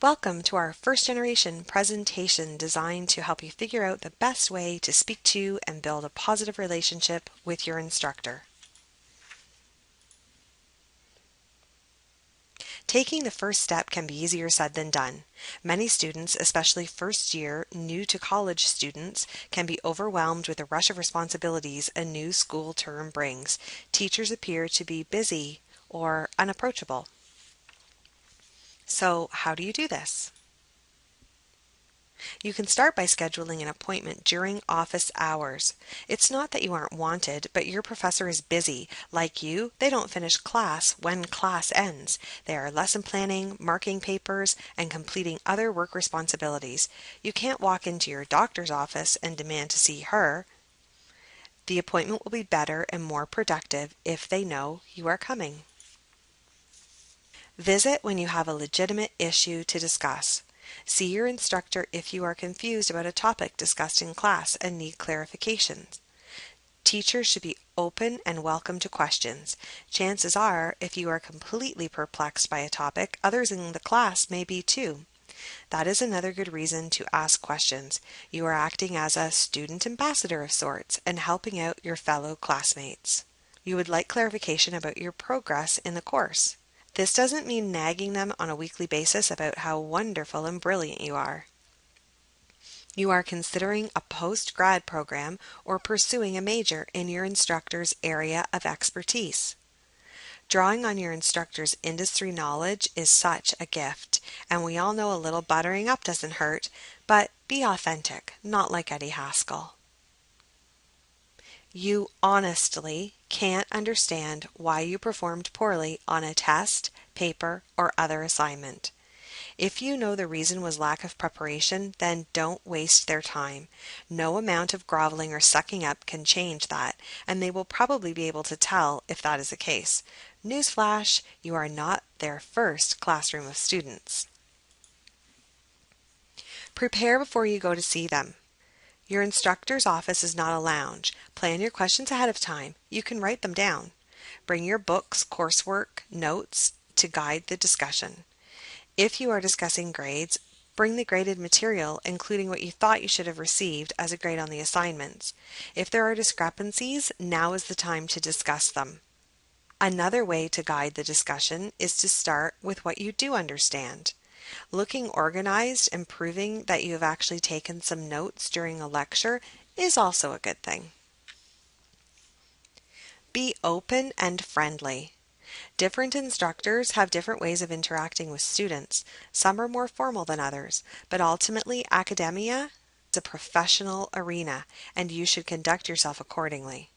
Welcome to our first generation presentation designed to help you figure out the best way to speak to and build a positive relationship with your instructor. Taking the first step can be easier said than done. Many students, especially first year, new to college students, can be overwhelmed with the rush of responsibilities a new school term brings. Teachers appear to be busy or unapproachable. So, how do you do this? You can start by scheduling an appointment during office hours. It's not that you aren't wanted, but your professor is busy. Like you, they don't finish class when class ends. They are lesson planning, marking papers, and completing other work responsibilities. You can't walk into your doctor's office and demand to see her. The appointment will be better and more productive if they know you are coming. Visit when you have a legitimate issue to discuss. See your instructor if you are confused about a topic discussed in class and need clarifications. Teachers should be open and welcome to questions. Chances are, if you are completely perplexed by a topic, others in the class may be too. That is another good reason to ask questions. You are acting as a student ambassador of sorts and helping out your fellow classmates. You would like clarification about your progress in the course. This doesn't mean nagging them on a weekly basis about how wonderful and brilliant you are. You are considering a post-grad program or pursuing a major in your instructor's area of expertise. Drawing on your instructor's industry knowledge is such a gift, and we all know a little buttering up doesn't hurt, but be authentic, not like Eddie Haskell. You honestly can't understand why you performed poorly on a test, paper, or other assignment. If you know the reason was lack of preparation, then don't waste their time. No amount of groveling or sucking up can change that, and they will probably be able to tell if that is the case. Newsflash, you are not their first classroom of students. Prepare before you go to see them. Your instructor's office is not a lounge. Plan your questions ahead of time. You can write them down. Bring your books, coursework, notes to guide the discussion. If you are discussing grades, bring the graded material, including what you thought you should have received as a grade on the assignments. If there are discrepancies, now is the time to discuss them. Another way to guide the discussion is to start with what you do understand. Looking organized and proving that you have actually taken some notes during a lecture is also a good thing. Be open and friendly. Different instructors have different ways of interacting with students. Some are more formal than others, but ultimately academia is a professional arena, and you should conduct yourself accordingly.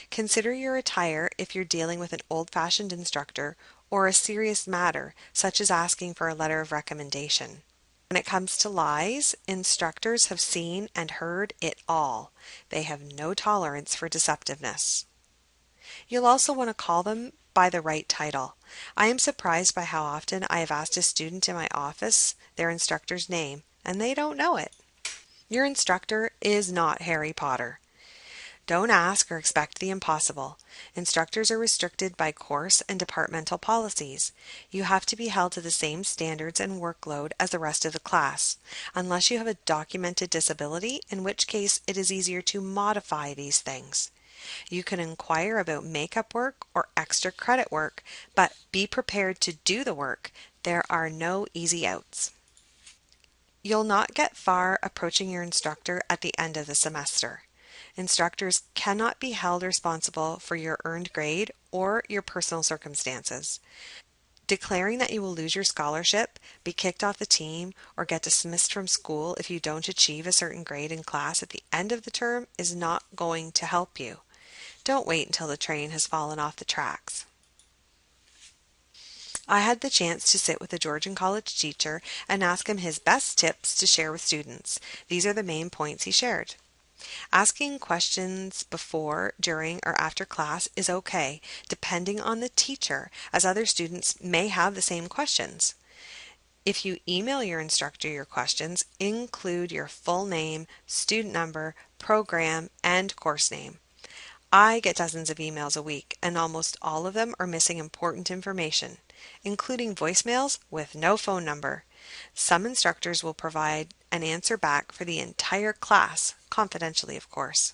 Consider your attire if you're dealing with an old-fashioned instructor or a serious matter, such as asking for a letter of recommendation. When it comes to lies, instructors have seen and heard it all. They have no tolerance for deceptiveness. You'll also want to call them by the right title. I am surprised by how often I have asked a student in my office their instructor's name, and they don't know it. Your instructor is not Harry Potter. Don't ask or expect the impossible. Instructors are restricted by course and departmental policies. You have to be held to the same standards and workload as the rest of the class, unless you have a documented disability, in which case it is easier to modify these things. You can inquire about makeup work or extra credit work, but be prepared to do the work. There are no easy outs. You'll not get far approaching your instructor at the end of the semester. Instructors cannot be held responsible for your earned grade or your personal circumstances. Declaring that you will lose your scholarship, be kicked off the team, or get dismissed from school if you don't achieve a certain grade in class at the end of the term is not going to help you. Don't wait until the train has fallen off the tracks. I had the chance to sit with a Georgian college teacher and ask him his best tips to share with students. These are the main points he shared. Asking questions before, during, or after class is okay, depending on the teacher, as other students may have the same questions. If you email your instructor your questions, include your full name, student number, program, and course name. I get dozens of emails a week, and almost all of them are missing important information, including voicemails with no phone number. Some instructors will provide an answer back for the entire class, confidentially of course.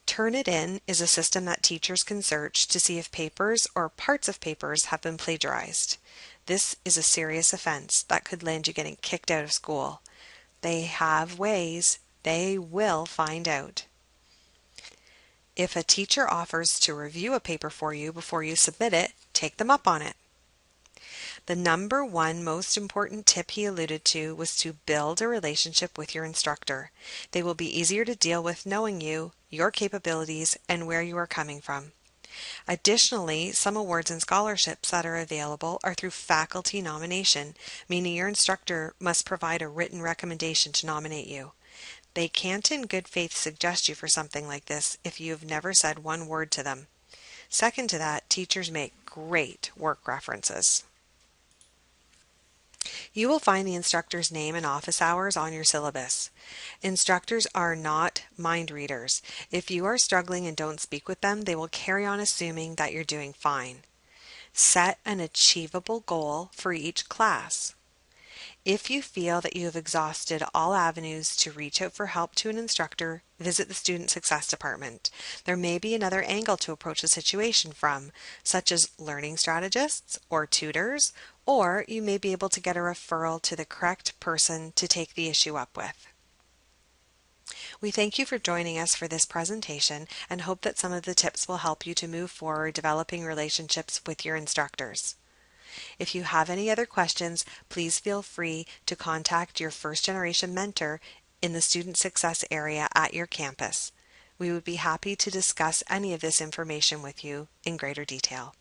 Turnitin is a system that teachers can search to see if papers or parts of papers have been plagiarized. This is a serious offense that could land you getting kicked out of school. They have ways. They will find out. If a teacher offers to review a paper for you before you submit it, take them up on it. The number one most important tip he alluded to was to build a relationship with your instructor. They will be easier to deal with knowing you, your capabilities, and where you are coming from. Additionally, some awards and scholarships that are available are through faculty nomination, meaning your instructor must provide a written recommendation to nominate you. They can't in good faith suggest you for something like this if you have never said one word to them. Second to that, teachers make great work references. You will find the instructor's name and office hours on your syllabus. Instructors are not mind readers. If you are struggling and don't speak with them, they will carry on assuming that you're doing fine. Set an achievable goal for each class. If you feel that you have exhausted all avenues to reach out for help to an instructor, visit the Student Success Department. There may be another angle to approach the situation from, such as learning strategists or tutors, or you may be able to get a referral to the correct person to take the issue up with. We thank you for joining us for this presentation and hope that some of the tips will help you to move forward developing relationships with your instructors. If you have any other questions, please feel free to contact your first-generation mentor in the student success area at your campus. We would be happy to discuss any of this information with you in greater detail.